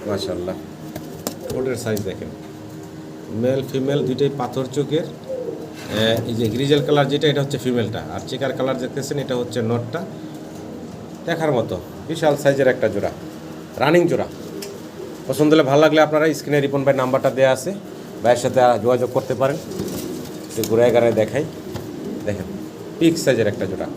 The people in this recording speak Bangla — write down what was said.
মাশাআল্লাহ, ঠোঁটের সাইজ দেখেন, মেল ফিমেল দুইটাই পাথর চোখের। এই যে গ্রিজেল কালার যেটা, এটা হচ্ছে ফিমেলটা, আর চেকার কালার দেখতেছেন এটা হচ্ছে নটটা। দেখার মতো বিশাল সাইজের একটা জোড়া, রানিং জোড়া। পছন্দ হলে ভালো লাগলে আপনারা স্ক্রিনে রিপন ভাই নাম্বারটা দেওয়া আছে, ভাইয়ের সাথে যোগাযোগ করতে পারেন। ঘুরে গাড়ায় দেখাই, দেখেন পিক সাইজের একটা জোড়া।